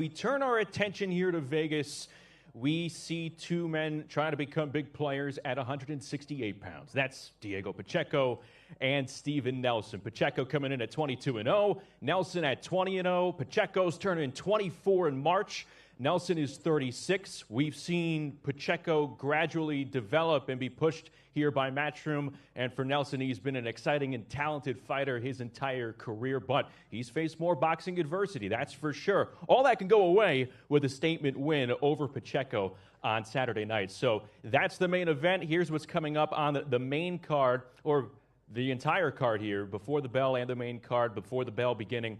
We turn our attention here to Vegas. We see two men trying to become big players at 168 pounds. That's Diego Pacheco and Steven Nelson. Pacheco coming in at 22-0. Nelson at 20-0. Pacheco's turning 24 in March. Nelson is 36. We've seen Pacheco gradually develop and be pushed here by Matchroom. And for Nelson, he's been an exciting and talented fighter his entire career, but he's faced more boxing adversity, that's for sure. All that can go away with a statement win over Pacheco on Saturday night. So that's the main event. Here's what's coming up on the main card, or the entire card here, before the bell, and the main card before the bell beginning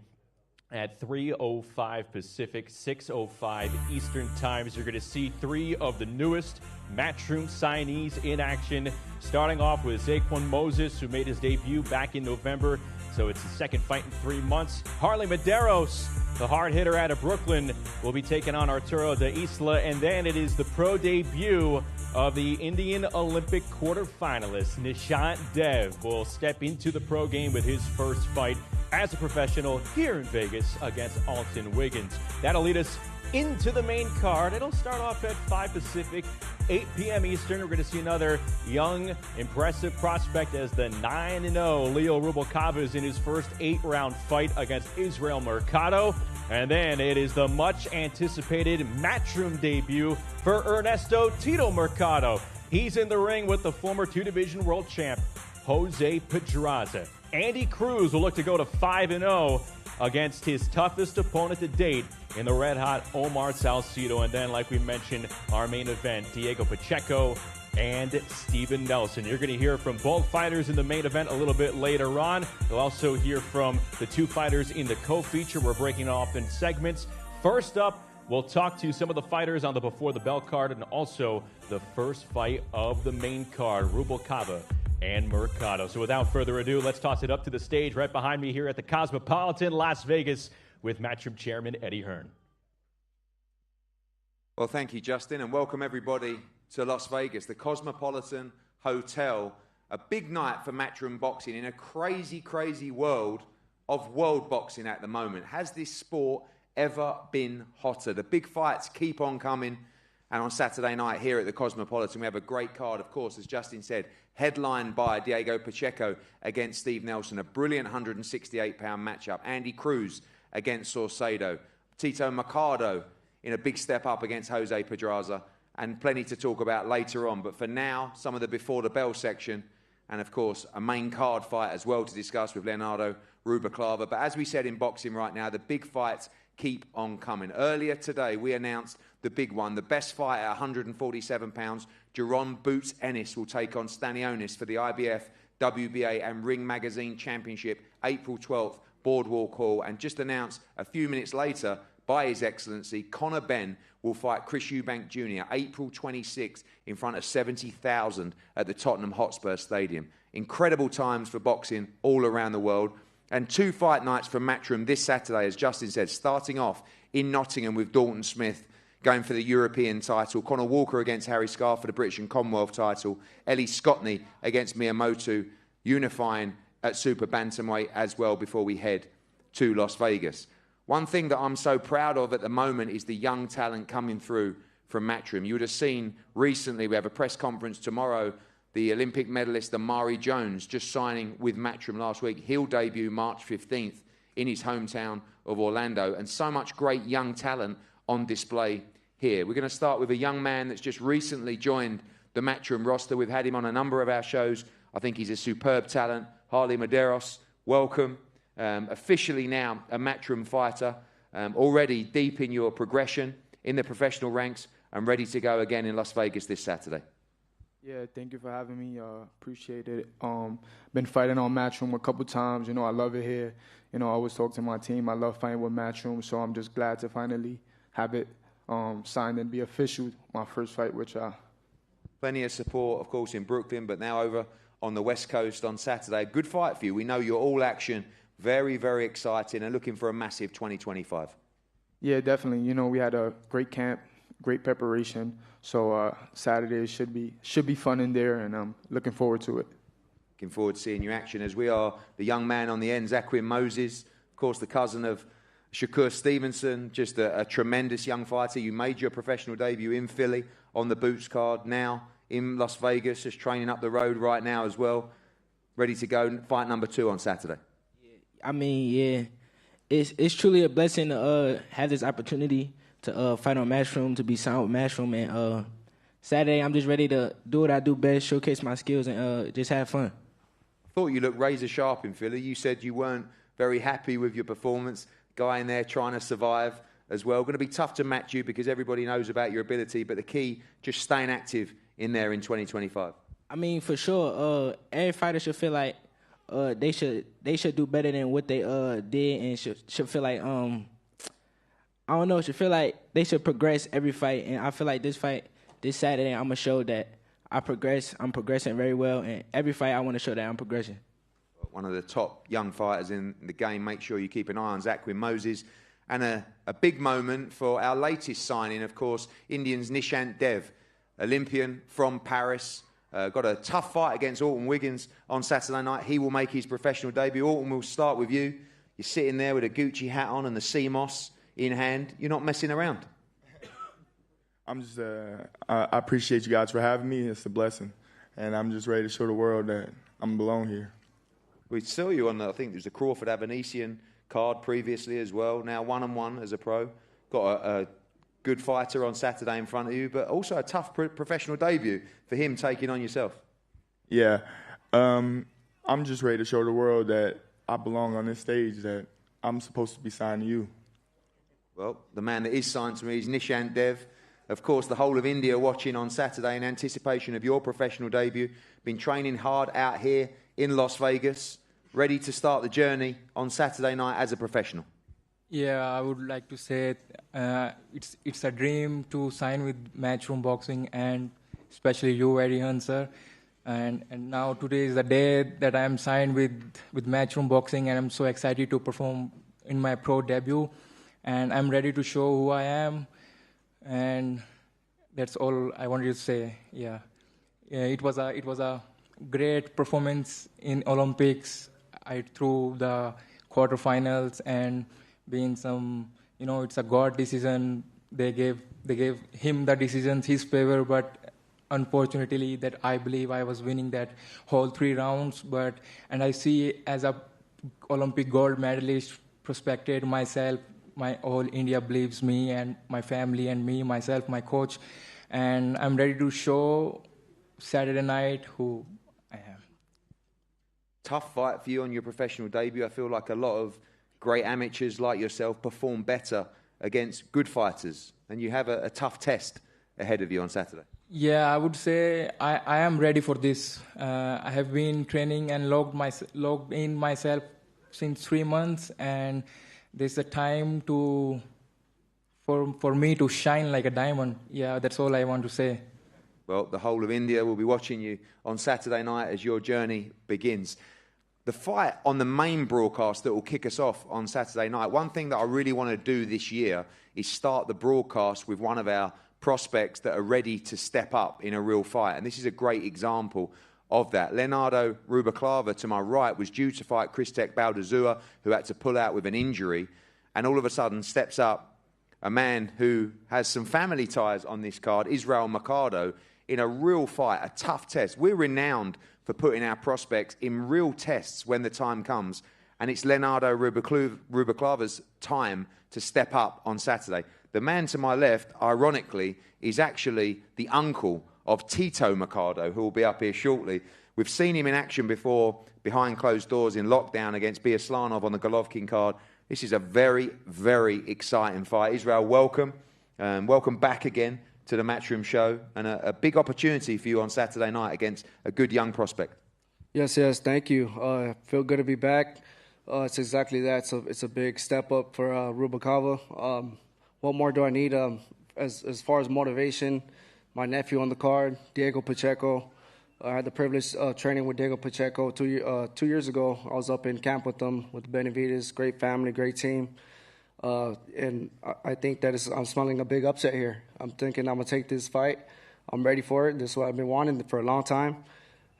at 3:05 Pacific, 6:05 Eastern times. You're going to see three of the newest Matchroom signees in action, starting off with Zaquan Moses, who made his debut back in November, so it's his second fight in 3 months. Harley Medeiros, the hard hitter out of Brooklyn, will be taking on Arturo de Isla, and then it is the pro debut of the Indian Olympic quarterfinalist. Nishant Dev will step into the pro game with his first fight as a professional here in Vegas against Alton Wiggins. That'll lead us into the main card. It'll start off at 5 Pacific, 8 p.m. Eastern. We're going to see another young, impressive prospect as the 9-0 Leo Rubalcaba is in his first 8-round fight against Israel Mercado. And then it is the much-anticipated Matchroom debut for Ernesto Tito Mercado. He's in the ring with the former two-division world champ, Jose Pedraza. Andy Cruz will look to go to 5-0 against his toughest opponent to date in the red-hot Omar Salcido. And then, like we mentioned, our main event, Diego Pacheco and Steven Nelson. You're going to hear from both fighters in the main event a little bit later on. You'll also hear from the two fighters in the co-feature. We're breaking off in segments. First up, we'll talk to some of the fighters on the Before the Bell card, and also the first fight of the main card, Rubalcaba and Mercado. So without further ado, let's toss it up to the stage right behind me here at the Cosmopolitan Las Vegas with Matchroom Chairman Eddie Hearn. Well, thank you, Justin, and welcome everybody to Las Vegas, the Cosmopolitan Hotel. A big night for Matchroom Boxing in a crazy, crazy world of world boxing at the moment. Has this sport ever been hotter? The big fights keep on coming. And on Saturday night here at the Cosmopolitan, we have a great card, of course, as Justin said, headlined by Diego Pacheco against Steve Nelson, a brilliant 168-pound matchup. Andy Cruz against Saucedo. Tito Mercado in a big step up against Jose Pedraza, and plenty to talk about later on. But for now, some of the Before the Bell section, and of course, a main card fight as well to discuss with Leonardo Rubalcaba. But as we said in boxing right now, the big fights keep on coming. Earlier today, we announced the big one. The best fight at 147 pounds, Jerron Boots Ennis will take on Stanionis for the IBF, WBA and Ring Magazine Championship, April 12th, Boardwalk Hall. And just announced a few minutes later by His Excellency, Conor Benn will fight Chris Eubank Jr., April 26th, in front of 70,000 at the Tottenham Hotspur Stadium. Incredible times for boxing all around the world. And 2 fight nights for Matchroom this Saturday, as Justin said, starting off in Nottingham with Dalton Smith going for the European title. Conor Walker against Harry Scarr for the British and Commonwealth title. Ellie Scotney against Miyamoto, unifying at Super Bantamweight as well before we head to Las Vegas. One thing that I'm so proud of at the moment is the young talent coming through from Matchroom. You would have seen recently, we have a press conference tomorrow, the Olympic medalist Amari Jones just signing with Matchroom last week. He'll debut March 15th in his hometown of Orlando. And so much great young talent on display here. We're going to start with a young man that's just recently joined the Matchroom roster. We've had him on a number of our shows. I think he's a superb talent. Harley Medeiros, welcome. Officially now a Matchroom fighter. Already deep in your progression in the professional ranks and ready to go again in Las Vegas this Saturday. Yeah, thank you for having me. Appreciate it. Been fighting on Matchroom a couple times. You know, I love it here. You know, I always talk to my team. I love fighting with Matchroom, so I'm just glad to finally have it signed and be official. My first fight with y'all. Plenty of support, of course, in Brooklyn, but now over on the West Coast on Saturday. Good fight for you. We know you're all action. Very, very exciting and looking for a massive 2025. Yeah, definitely. You know, we had a great camp, great preparation. So Saturday should be fun in there, and I'm looking forward to it. Looking forward to seeing you action, as we are the young man on the end, Zaquan Moses, of course, the cousin of Shakur Stevenson, just a tremendous young fighter. You made your professional debut in Philly on the Boots card, now in Las Vegas, just training up the road right now as well. Ready to go, fight number 2 on Saturday. I mean, yeah, it's truly a blessing to have this opportunity to fight on Matchroom, to be signed with Matchroom, and Saturday I'm just ready to do what I do best, showcase my skills, and just have fun. Thought you looked razor sharp in Philly. You said you weren't very happy with your performance. Guy in there trying to survive as well. Going to be tough to match you because everybody knows about your ability, but the key, just staying active in there in 2025. I mean, for sure, every fighter should feel like they should do better than what they did, and should feel like I don't know, should feel like they should progress every fight. And I feel like this fight, this Saturday, I'm gonna show that I'm progressing very well, and every fight I want to show that I'm progressing. One of the top young fighters in the game. Make sure you keep an eye on Zaquin Moses. And a big moment for our latest signing, of course, Indians Nishant Dev, Olympian from Paris. Got a tough fight against Alton Wiggins on Saturday night. He will make his professional debut. Alton, we'll start with you. You're sitting there with a Gucci hat on and the CMOS in hand. You're not messing around. I'm just, I appreciate you guys for having me. It's a blessing. And I'm just ready to show the world that I'm belong here. We saw you on, I think there was a Crawford Avanesian card previously as well. Now 1-on-1 as a pro. Got a good fighter on Saturday in front of you, but also a tough professional debut for him taking on yourself. Yeah. I'm just ready to show the world that I belong on this stage, that I'm supposed to be signed to you. Well, the man that is signed to me is Nishant Dev. Of course, the whole of India watching on Saturday in anticipation of your professional debut. Been training hard out here in Las Vegas, ready to start the journey on Saturday night as a professional. Yeah, I would like to say it's a dream to sign with Matchroom Boxing, and especially you, Arihan, sir. And now today is the day that I am signed with Matchroom Boxing, and I'm so excited to perform in my pro debut. And I'm ready to show who I am. And that's all I wanted to say. Yeah, it was a great performance in Olympics. I threw the quarterfinals, and being it's a God decision. They gave him the decisions his favor, but unfortunately, that I believe I was winning that whole 3 rounds. And I see as a Olympic gold medalist prospected myself. My whole India believes me, and my family, and me, myself, my coach, and I'm ready to show Saturday night who I am. Tough fight for you on your professional debut. I feel like a lot of great amateurs like yourself perform better against good fighters, and you have a tough test ahead of you on Saturday. Yeah, I would say I am ready for this. I have been training and logged in myself since 3 months, and there's a time for me to shine like a diamond. Yeah, that's all I want to say. Well, the whole of India will be watching you on Saturday night as your journey begins. The fight on the main broadcast that will kick us off on Saturday night, one thing that I really want to do this year is start the broadcast with one of our prospects that are ready to step up in a real fight. And this is a great example of that. Leonardo Rubalcava, to my right, was due to fight Krzysztof Baldazua, who had to pull out with an injury, and all of a sudden steps up a man who has some family ties on this card, Israel Mercado, in a real fight, a tough test. We're renowned for putting our prospects in real tests when the time comes, and it's Leonardo Rubalcava's time to step up on Saturday. The man to my left, ironically, is actually the uncle of Tito Mercado, who will be up here shortly. We've seen him in action before, behind closed doors in lockdown against Biaslanov on the Golovkin card. This is a very, very exciting fight. Israel, welcome. Welcome back again to the Matchroom show, and a big opportunity for you on Saturday night against a good young prospect. Yes, thank you. Feel good to be back. It's exactly that. It's a big step up for Rubalcava. What more do I need as far as motivation? My nephew on the card, Diego Pacheco. I had the privilege of training with Diego Pacheco 2 years ago. I was up in camp with them, with Benavides. Great family, great team. And I think that I'm smelling a big upset here. I'm thinking I'm going to take this fight. I'm ready for it. This is what I've been wanting for a long time.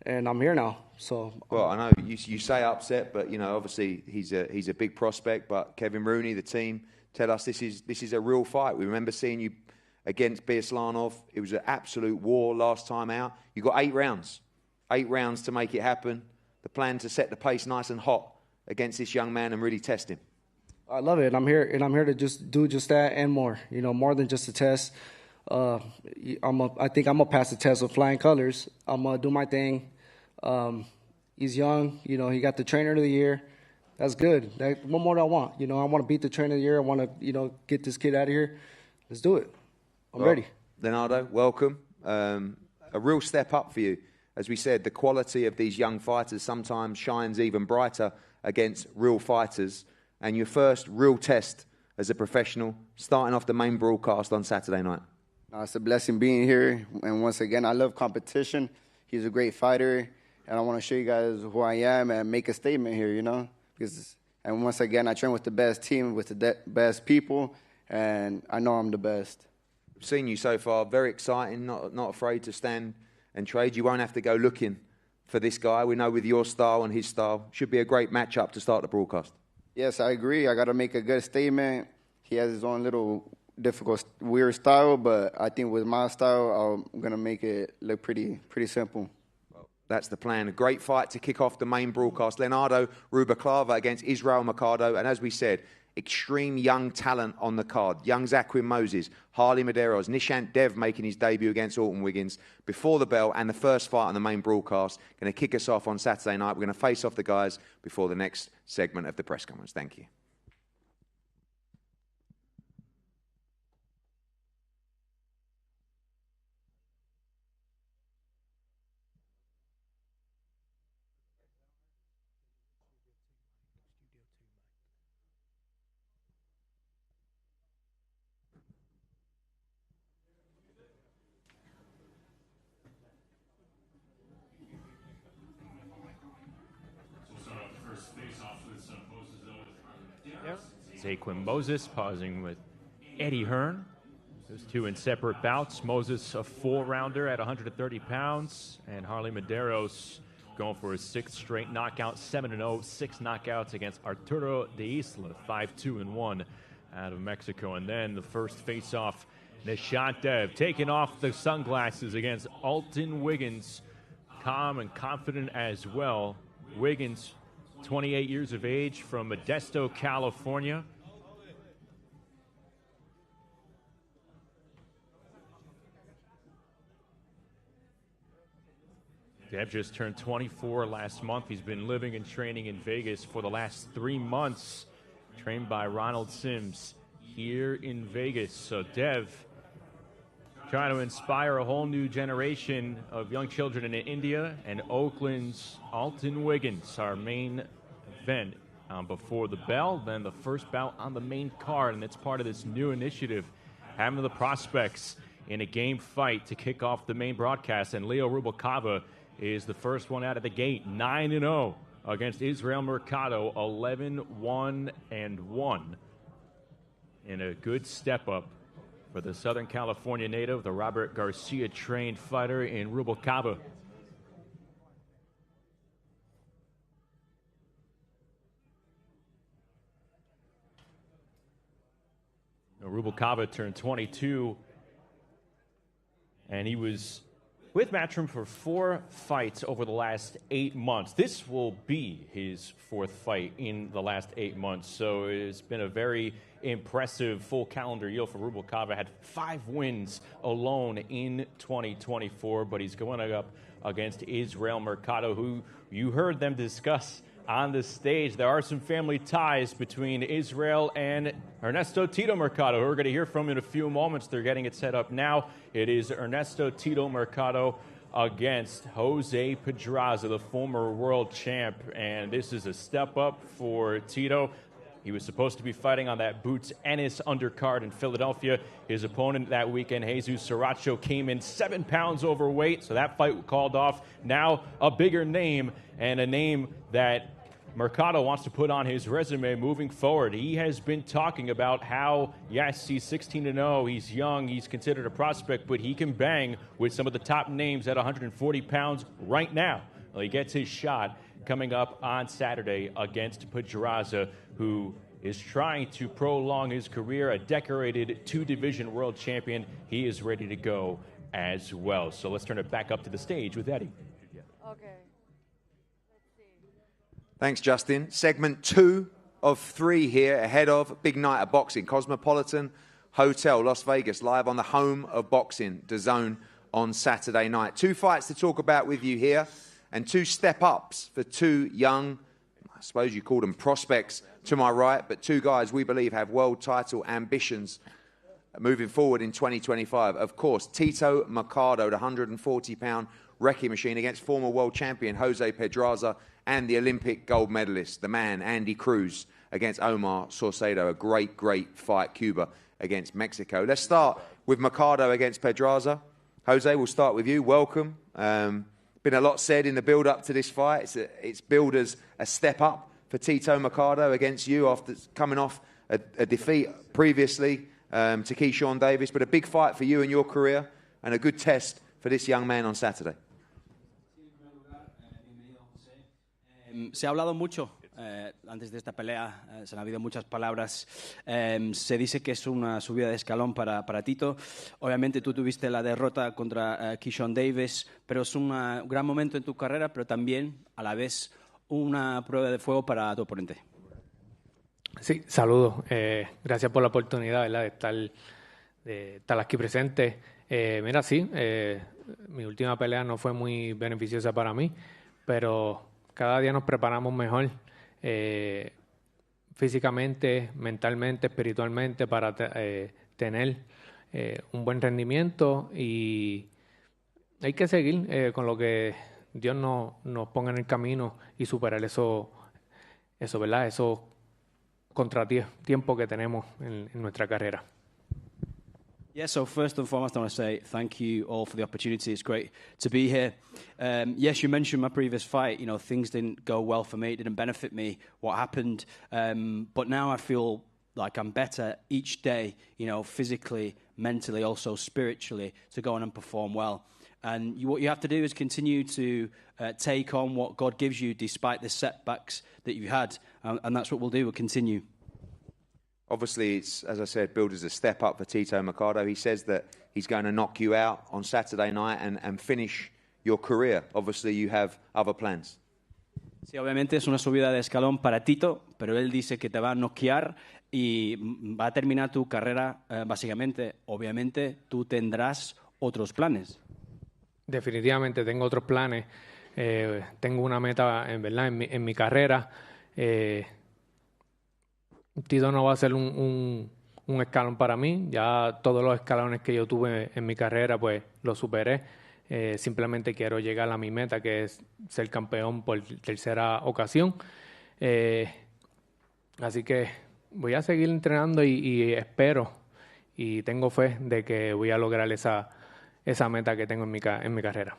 and I'm here now. So well, I know you say upset, but you know obviously he's a big prospect. But Kevin Rooney, the team, tell us this is a real fight. We remember seeing you against Biaslanov. It was an absolute war last time out. You got 8 rounds to make it happen. The plan to set the pace nice and hot against this young man and really test him. I love it. I'm here to just do just that and more. You know, more than just a test. I think I'm gonna pass the test with flying colors. I'm gonna do my thing. He's young. You know, he got the trainer of the year. That's good. What more do I want? You know, I want to beat the trainer of the year. I want to, get this kid out of here. Let's do it. I'm ready. Leonardo, welcome. A real step up for you. As we said, the quality of these young fighters sometimes shines even brighter against real fighters. And your first real test as a professional, starting off the main broadcast on Saturday night. It's a blessing being here. And once again, I love competition. He's a great fighter. And I want to show you guys who I am and make a statement here, And once again, I train with the best team, with the best people. And I know I'm the best. We've seen you so far. Very exciting. Not afraid to stand and trade. You won't have to go looking for this guy. We know with your style and his style, should be a great matchup to start the broadcast. Yes, I agree. I got to make a good statement. He has his own little difficult, weird style, but I think with my style, I'm going to make it look pretty simple. Well, that's the plan. A great fight to kick off the main broadcast. Leonardo Rubalcaba against Israel Mercado. And as we said, extreme young talent on the card. Young Zaquin Moses, Harley Medeiros, Nishant Dev making his debut against Alton Wiggins before the bell and the first fight on the main broadcast. Going to kick us off on Saturday night. We're going to face off the guys before the next segment of the press conference. Thank you. Zaquin Moses pausing with Eddie Hearn. Those two in separate bouts. Moses, a 4-rounder at 130 pounds. And Harley Medeiros going for his 6th straight knockout, 7-0, 6 knockouts against Arturo de Isla, 5-2-1 out of Mexico. And then the first face-off, Nishant Dev taking off the sunglasses against Alton Wiggins. Calm and confident as well. Wiggins, 28 years of age, from Modesto, California. Dev just turned 24 last month. He's been living and training in Vegas for the last 3 months, trained by Ronald Sims here in Vegas. So Dev trying to inspire a whole new generation of young children in India, and Oakland's Alton Wiggins, our main event before the bell, then the first bout on the main card, and it's part of this new initiative, having the prospects in a game fight to kick off the main broadcast. And Leo Rubalcaba is the first one out of the gate, 9-0 against Israel Mercado, 11-1-1, in a good step up for the Southern California native, the Robert Garcia-trained fighter in Rubalcaba. Rubalcaba turned 22, and he was with Matchroom for 4 fights over the last 8 months. This will be his 4th fight in the last 8 months, so it's been a very impressive full calendar year for Rubalcaba. Had 5 wins alone in 2024, but he's going up against Israel Mercado, who you heard them discuss on the stage. There are some family ties between Israel and Ernesto Tito Mercado, who we're going to hear from in a few moments. They're getting it set up now. It is Ernesto Tito Mercado against Jose Pedraza, the former world champ. And this is a step up for Tito. He was supposed to be fighting on that Boots Ennis undercard in Philadelphia. His opponent that weekend, Jesus Saracho, came in 7 pounds overweight, so that fight called off. Now a bigger name, and a name that Mercado wants to put on his resume moving forward. He has been talking about how, yes, he's 16-0, he's young, he's considered a prospect, but he can bang with some of the top names at 140 pounds right now. Well, he gets his shot coming up on Saturday against Pedraza, who is trying to prolong his career, a decorated two-division world champion. He is ready to go as well. So let's turn it back up to the stage with Eddie. Okay. Thanks, Justin. Segment 2 of 3 here ahead of big night of boxing. Cosmopolitan Hotel, Las Vegas, live on the home of boxing, DAZN, on Saturday night. 2 fights to talk about with you here and 2 step-ups for 2 young, I suppose you call them prospects to my right, but 2 guys we believe have world title ambitions moving forward in 2025. Of course, Tito Mercado, the 140-pound wrecking machine, against former world champion Jose Pedraza and the Olympic gold medalist, the man, Andy Cruz, against Omar Saucedo. A great, great fight, Cuba against Mexico. Let's start with Mercado against Pedraza. Jose, we'll start with you. Welcome. Been a lot said in the build-up to this fight. It's billed as a step up for Tito Mercado against you after coming off a defeat previously to Keyshawn Davis, but a big fight for you in your career and a good test for this young man on Saturday. Se ha hablado mucho antes de esta pelea, se han habido muchas palabras. Se dice que es una subida de escalón para Tito. Obviamente tú tuviste la derrota contra Keyshawn Davis, pero es un gran momento en tu carrera, pero también a la vez una prueba de fuego para tu oponente. Sí, saludos. Gracias por la oportunidad, ¿verdad?, de estar aquí presente. Mira, sí, mi última pelea no fue muy beneficiosa para mí, pero cada día nos preparamos mejor físicamente, mentalmente, espiritualmente para tener un buen rendimiento, y hay que seguir con lo que Dios nos ponga en el camino y superar eso, ¿verdad?, esos contratiempos que tenemos en nuestra carrera. Yeah, so first and foremost, I want to say thank you all for the opportunity. It's great to be here. Yes, you mentioned my previous fight. You know, things didn't go well for me. It didn't benefit me, what happened. But now I feel like I'm better each day, you know, physically, mentally, also spiritually, to go on and perform well. And what you have to do is continue to take on what God gives you despite the setbacks that you had. And that's what we'll do. We'll continue. Obviously, it's, as I said, billed as a step up for Tito Mercado. He says that he's going to knock you out on Saturday night and finish your career. Obviously, you have other plans. Sí, obviamente es una subida de escalón para Tito, pero él dice que te va a noquear y va a terminar tu carrera, básicamente. Obviamente, tú tendrás otros planes. Definitivamente tengo otros planes. Tengo una meta, en verdad, en mi carrera. Tito no va a ser un escalón para mí. Ya todos los escalones que yo tuve en mi carrera, pues los superé. Simplemente quiero llegar a mi meta, que es ser campeón por tercera ocasión. Así que voy a seguir entrenando y espero y tengo fe de que voy a lograr esa meta que tengo en mi carrera.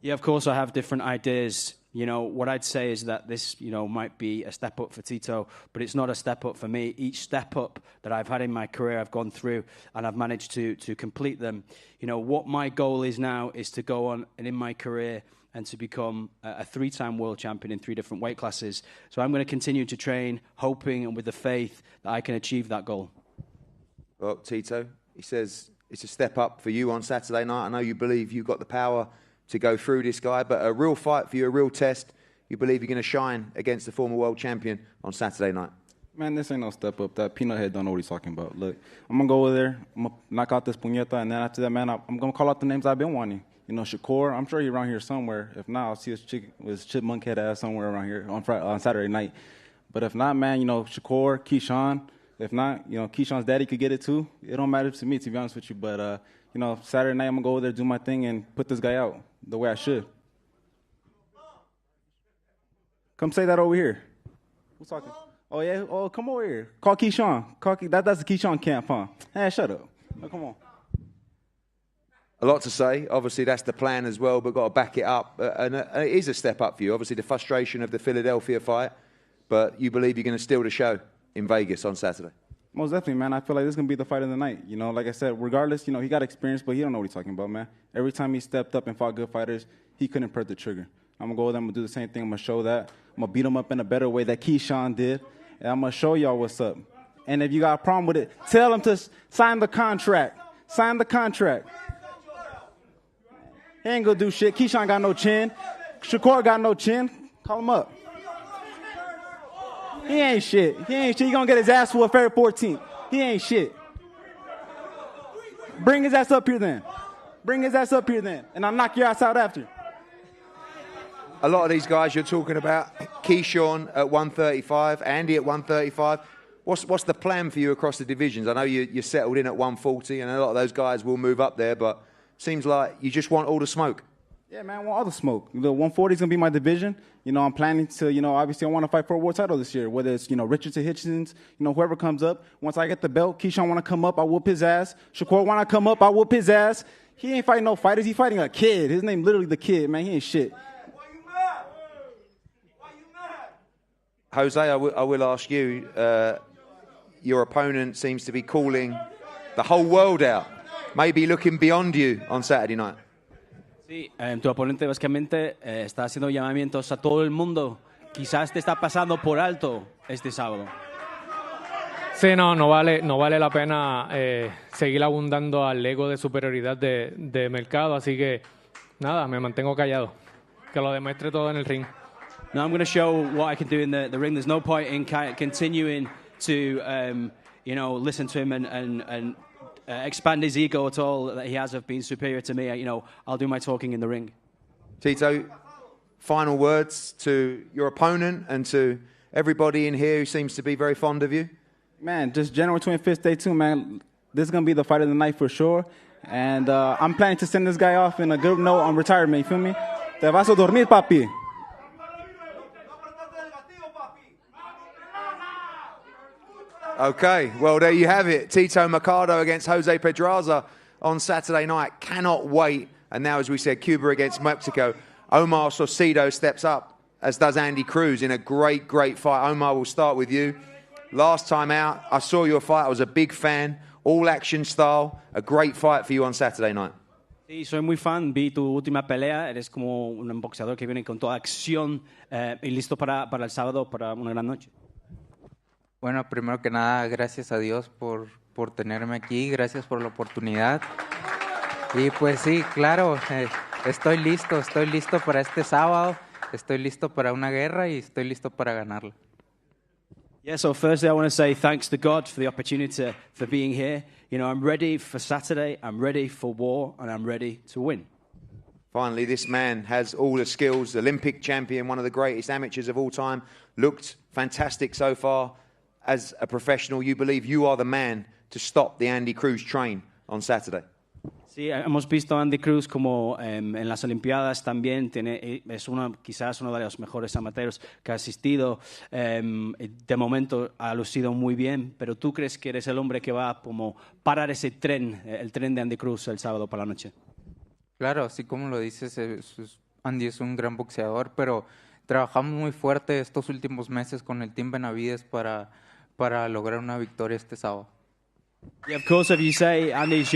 Yeah, of course I have different ideas. You know, what I'd say is that this, you know, might be a step up for Tito, but it's not a step up for me. Each step up that I've had in my career, I've gone through and I've managed to complete them. You know, what my goal is now is to go on and in my career and to become a 3-time world champion in 3 different weight classes. So I'm going to continue to train, hoping and with the faith that I can achieve that goal. Well, Tito, he says it's a step up for you on Saturday night. I know you believe you've got the power to go through this guy, but a real fight for you, a real test. You believe you're going to shine against the former world champion on Saturday night. Man, this ain't no step up. That peanut head don't know what he's talking about. Look, I'm going to go over there, I'm going to knock out this puñeta, and then after that, man, I'm going to call out the names I've been wanting. You know, Shakur, I'm sure he's around here somewhere. If not, I'll see his chipmunk head ass somewhere around here on Saturday night. But if not, man, you know, Shakur, Keyshawn. If not, you know, Keyshawn's daddy could get it too. It don't matter to me, to be honest with you. But, you know, Saturday night, I'm going to go over there, do my thing, and put this guy out the way I should. Come say that over here. Who's talking? Oh, yeah? Oh, come over here. Call Keyshawn. That's the Keyshawn camp, huh? Hey, shut up. Oh, come on. A lot to say. Obviously, that's the plan as well, but got to back it up. And it is a step up for you. Obviously, the frustration of the Philadelphia fight, but you believe you're going to steal the show in Vegas on Saturday. Most definitely, man. I feel like this is going to be the fight of the night. You know, like I said, regardless, you know, he got experience, but he don't know what he's talking about, man. Every time he stepped up and fought good fighters, he couldn't press the trigger. I'm going to go with them and do the same thing. I'm going to show that. I'm going to beat them up in a better way that Keyshawn did. And I'm going to show y'all what's up. And if you got a problem with it, tell them to sign the contract. Sign the contract. He ain't going to do shit. Keyshawn got no chin. Shakur got no chin. Call him up. He ain't shit. He ain't shit. He going to get his ass whooped February 14th. He ain't shit. Bring his ass up here then. Bring his ass up here then. And I'll knock your ass out after. A lot of these guys you're talking about, Keyshawn at 135, Andy at 135. What's the plan for you across the divisions? I know you're settled in at 140, and a lot of those guys will move up there, but seems like you just want all the smoke. Yeah, man, I want all the smoke. The 140 is going to be my division. You know, I'm planning to, obviously I want to fight for a world title this year, whether it's, Richardson, Hitchens, whoever comes up. Once I get the belt, Keyshawn want to come up, I whoop his ass. Shakur want to come up, I whoop his ass. He ain't fighting no fighters. He fighting a kid. His name literally The Kid, man. He ain't shit. Jose, I will ask you, your opponent seems to be calling the whole world out, maybe looking beyond you on Saturday night. Sí, tu oponente básicamente está haciendo llamamientos a todo el mundo. Quizás te está pasando por alto este sábado. Sí, no vale la pena seguir abundando al ego de superioridad de mercado, así que nada, me mantengo callado. Que lo demuestre todo en el ring. Now I'm going to show what I can do in the ring. There's no point in continuing to, listen to him and expand his ego at all that he has of being superior to me. I'll do my talking in the ring. Tito, final words to your opponent and to everybody in here who seems to be very fond of you. Man, just January 25th, day 2, man. This is going to be the fight of the night for sure. And I'm planning to send this guy off in a good note on retirement, you feel me? Te vas a dormir, papi. Okay, well, there you have it. Tito Mercado against Jose Pedraza on Saturday night. Cannot wait. And now, as we said, Cuba against Mexico. Omar Saucedo steps up, as does Andy Cruz, in a great, great fight. Omar, we'll start with you. Last time out, I saw your fight. I was a big fan. All action style. A great fight for you on Saturday night. Sí, soy muy fan. Vi tu última pelea. Eres como un boxeador que viene con toda acción y listo para el sábado, para una gran noche. Bueno, primero que nada, gracias a Dios por tenerme aquí, gracias por la oportunidad. Y pues sí, claro, estoy listo para este sábado, estoy listo para una guerra y estoy listo para ganarla. Yeah, so firstly I want to say thanks to God for the opportunity for being here. I'm ready for Saturday, I'm ready for war, and I'm ready to win. Finally, this man has all the skills, Olympic champion, one of the greatest amateurs of all time, looked fantastic so far. As a professional, you believe you are the man to stop the Andy Cruz train on Saturday. Sí, hemos visto a Andy Cruz como en las Olimpiadas también es quizás uno de los mejores amateurs que ha asistido. De momento ha lucido muy bien, pero ¿tú crees que eres el hombre que va a como parar ese tren, el tren de Andy Cruz el sábado por la noche? Claro, así como lo dices, Andy es un gran boxeador, pero trabajamos muy fuerte estos últimos meses con el Team Benavides para lograr una victoria este sábado. Yeah, of course, if you say Andy's,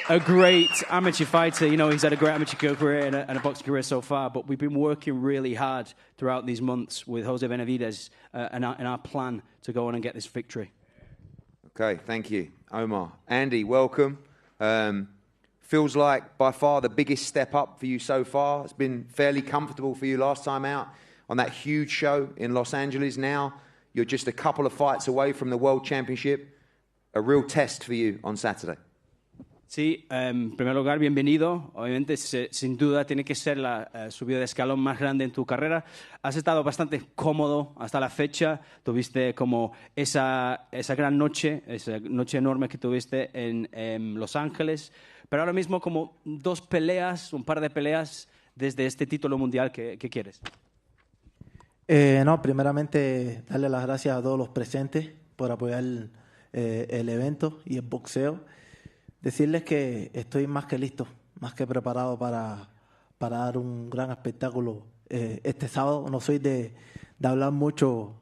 a great amateur fighter, he's had a great amateur career and a boxing career so far, but we've been working really hard throughout these months with Jose Benavides and our plan to go on and get this victory. Okay, thank you, Omar. Andy, welcome. Feels like by far the biggest step up for you so far. It's been fairly comfortable for you last time out on that huge show in Los Angeles. Now you're just a couple of fights away from the World Championship. A real test for you on Saturday. Sí, en primer lugar, bienvenido. Obviamente, sin duda, tiene que ser la subida de escalón más grande en tu carrera. Has estado bastante cómodo hasta la fecha. Tuviste como esa gran noche, esa noche enorme que tuviste en Los Ángeles. Pero ahora mismo como un par de peleas desde este título mundial, ¿qué quieres? No, primeramente darle las gracias a todos los presentes por apoyar el evento y el boxeo. Decirles que estoy más que listo, más que preparado para dar un gran espectáculo este sábado. No soy de hablar mucho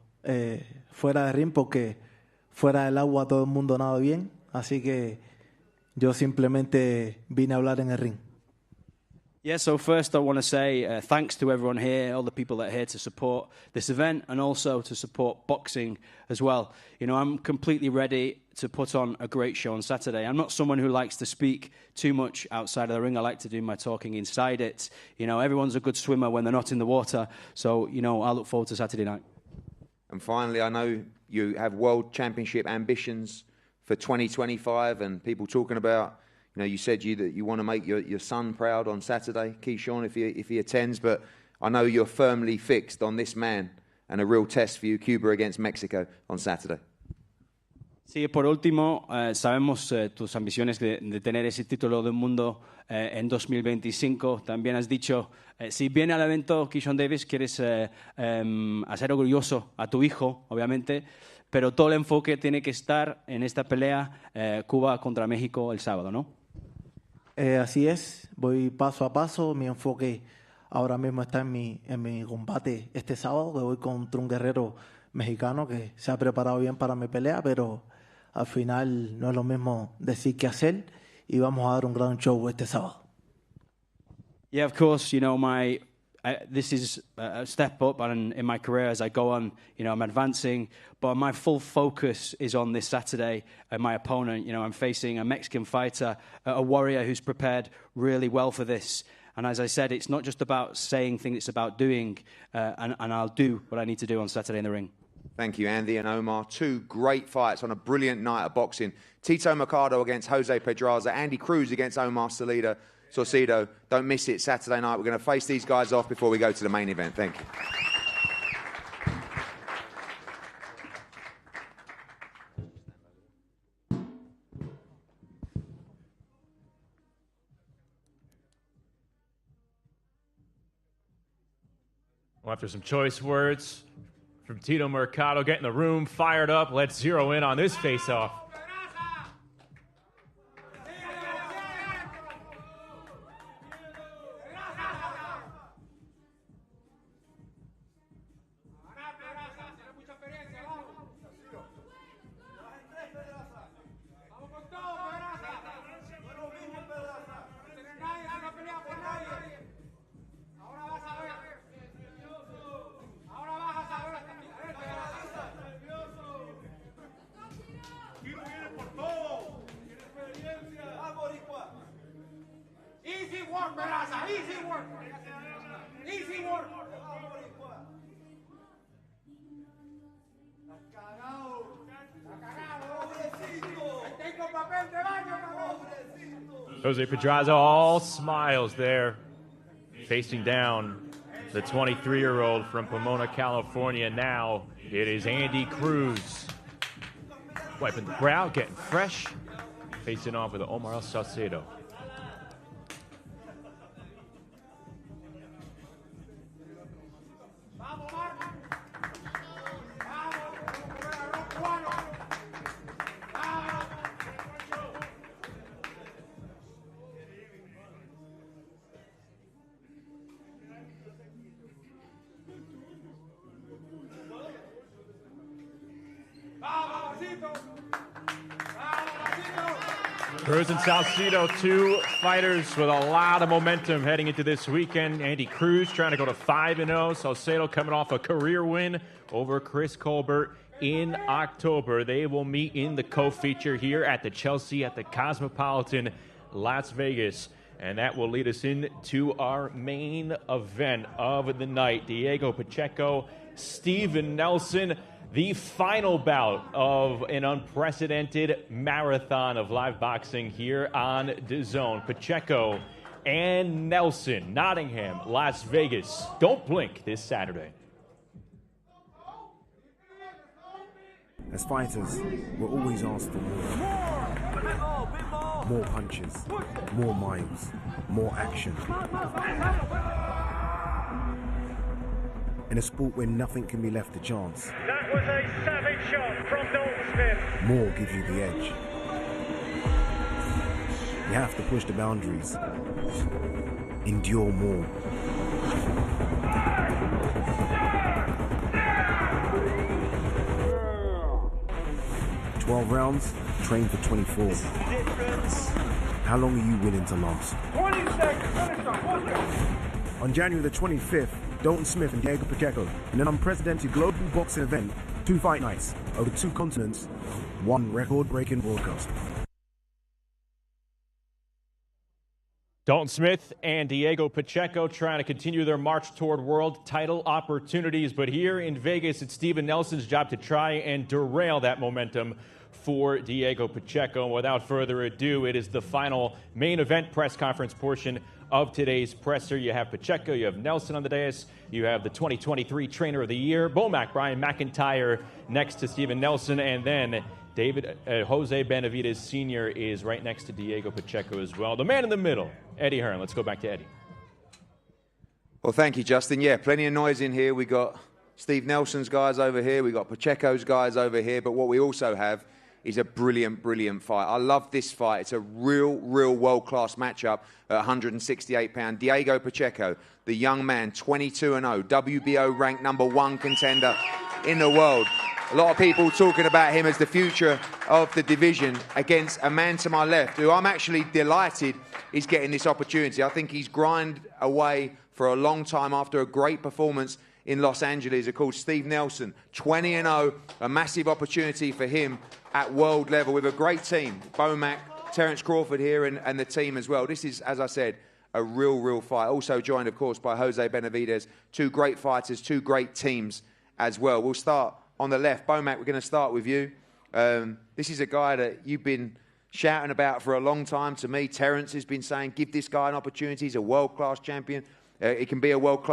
fuera de ring porque fuera del agua todo el mundo nada bien. Así que yo simplemente vine a hablar en el ring. Yeah, so first I want to say thanks to everyone here, all the people that are here to support this event and also to support boxing as well. You know, I'm completely ready to put on a great show on Saturday. I'm not someone who likes to speak too much outside of the ring. I like to do my talking inside it. You know, everyone's a good swimmer when they're not in the water. So, you know, I look forward to Saturday night. And finally, I know you have World Championship ambitions for 2025 and people talking about, you know, you said that you want to make your son proud on Saturday, Keyshawn, if he attends, but I know you're firmly fixed on this man and a real test for you, Cuba against Mexico on Saturday. Sí, por último, sabemos tus ambiciones de tener ese título del mundo en 2025. También has dicho, si viene al evento Keyshawn Davis, quieres hacer orgulloso a tu hijo, obviamente, pero todo el enfoque tiene que estar en esta pelea Cuba contra México el sábado, ¿no? Así es, voy paso a paso. Mi enfoque ahora mismo está en mi combate este sábado, que voy contra un guerrero mexicano que se ha preparado bien para mi pelea, pero al final no es lo mismo decir que hacer, y vamos a dar un gran show este sábado. Yeah, of course, you know, this is a step up in my career as I go on. You know, I'm advancing, but my full focus is on this Saturday. My opponent, you know, I'm facing a Mexican fighter, a warrior who's prepared really well for this. And as I said, it's not just about saying things, it's about doing, and I'll do what I need to do on Saturday in the ring. Thank you, Andy and Omar. Two great fights on a brilliant night of boxing. Tito Mercado against Jose Pedraza, Andy Cruz against Omar Saucedo. Don't miss it Saturday night. We're going to face these guys off before we go to the main event. Thank you. Well, after some choice words from Tito Mercado, getting the room fired up, let's zero in on this face-off. Easy work, Peraza. Easy work. Easy work. Jose Pedraza, all smiles there, facing down the 23-year-old from Pomona, California. Now it is Andy Cruz, wiping the brow, getting fresh, facing off with Omar Saucedo. Cruz and Saucedo, two fighters with a lot of momentum heading into this weekend. Andy Cruz trying to go to 5-0. Saucedo coming off a career win over Chris Colbert in October. They will meet in the co-feature here at the Chelsea at the Cosmopolitan, Las Vegas. And that will lead us into our main event of the night. Diego Pacheco, Steven Nelson. The final bout of an unprecedented marathon of live boxing here on DAZN. Pacheco and Nelson, Nottingham, Las Vegas. Don't blink this Saturday. As fighters, we're always asked for more. More punches, more miles, more action. In a sport where nothing can be left to chance. That was a savage shot from Dalton Smith. More gives you the edge. You have to push the boundaries. Endure more. 12 rounds, train for 24. How long are you willing to last? 20 seconds. On January the 25th, Dalton Smith and Diego Pacheco in an unprecedented global boxing event, 2 fight nights over 2 continents, 1 record-breaking broadcast. Dalton Smith and Diego Pacheco trying to continue their march toward world title opportunities. But here in Vegas, it's Steven Nelson's job to try and derail that momentum for Diego Pacheco. Without further ado, it is the final main event press conference portion of today's presser. You have Pacheco, you have Nelson on the dais, you have the 2023 Trainer of the Year, Bomac, Brian McIntyre, next to Steven Nelson, and then Jose Benavidez Sr. is right next to Diego Pacheco as well. The man in the middle, Eddie Hearn. Let's go back to Eddie. Well, thank you, Justin. Yeah, plenty of noise in here. We got Steve Nelson's guys over here. We got Pacheco's guys over here. But what we also have is a brilliant, brilliant fight. I love this fight. It's a real world-class matchup at 168 pounds. Diego Pacheco, the young man, 22-0, WBO ranked #1 contender in the world. A lot of people talking about him as the future of the division against a man to my left, who I'm actually delighted is getting this opportunity. I think he's grinded away for a long time after a great performance in Los Angeles. Of course, Steve Nelson, 20-0, a massive opportunity for him at world level with a great team. Bomac, Terence Crawford here and the team as well. This is, as I said, a real fight. Also joined, of course, by Jose Benavidez. 2 great fighters, 2 great teams as well. We'll start on the left. Bomac, we're going to start with you. This is a guy that you've been shouting about for a long time. To me, Terence has been saying, give this guy an opportunity. He's a world-class champion. He can be a world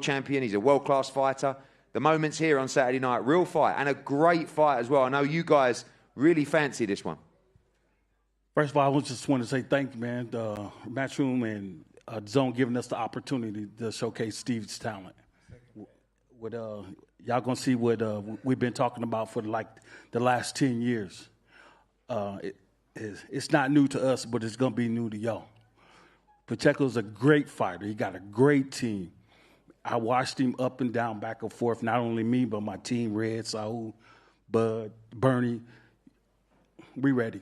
champion. He's a world-class fighter. The moment's here on Saturday night. Real fight and a great fight as well. I know you guys really fancy this one. First of all, I just want to say thank you, man. The Matchroom and DAZN giving us the opportunity to showcase Steve's talent. With y'all gonna see what we've been talking about for like the last 10 years. It's not new to us, but it's gonna be new to y'all. Pacheco's a great fighter. He got a great team. I watched him up and down, back and forth. Not only me, but my team, Red, Saul, Bud, Bernie. We ready.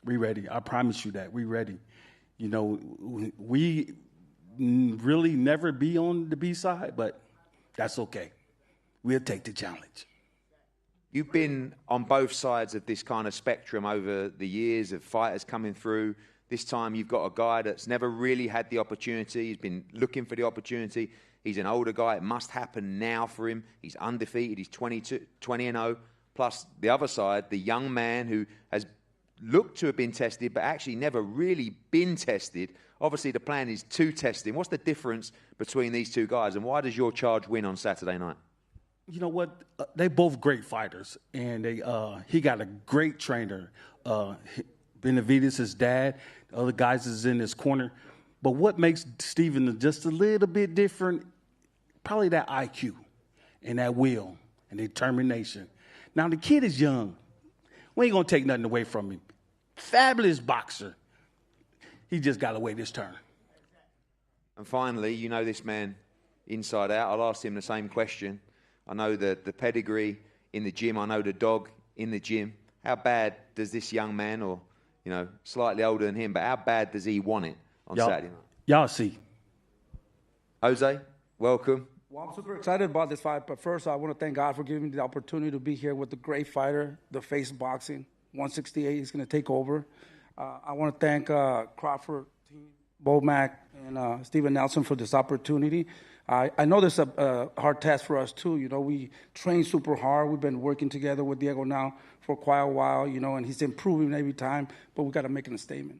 We ready. I promise you that. We ready. You know, we really never be on the B side, but that's okay. We'll take the challenge. You've been on both sides of this kind of spectrum over the years of fighters coming through. This time you've got a guy that's never really had the opportunity. He's been looking for the opportunity. He's an older guy. It must happen now for him. He's undefeated. He's 20-0. Plus the other side, the young man who has looked to have been tested, but actually never really been tested. Obviously, the plan is to test him. What's the difference between these two guys, and why does your charge win on Saturday night? You know what? They both great fighters, and he got a great trainer. Benavidez, his dad. The other guys is in his corner. But what makes Steven just a little bit different, probably that IQ and that will and determination. Now, the kid is young. We ain't going to take nothing away from him. Fabulous boxer. He just got to wait his turn. And finally, you know this man inside out. I'll ask him the same question. I know the pedigree in the gym. I know the dog in the gym. How bad does this young man, or, you know, slightly older than him, but how bad does he want it on Saturday night? Y'all see. Jose, welcome. Well, I'm super excited about this fight, but first I want to thank God for giving me the opportunity to be here with the great fighter, the face of boxing. 168 is going to take over. I want to thank Crawford, Bomac, and Steven Nelson for this opportunity. I know this is a hard task for us, too. You know, we train super hard. We've been working together with Diego now for quite a while, you know, and he's improving every time, but we got to make a statement.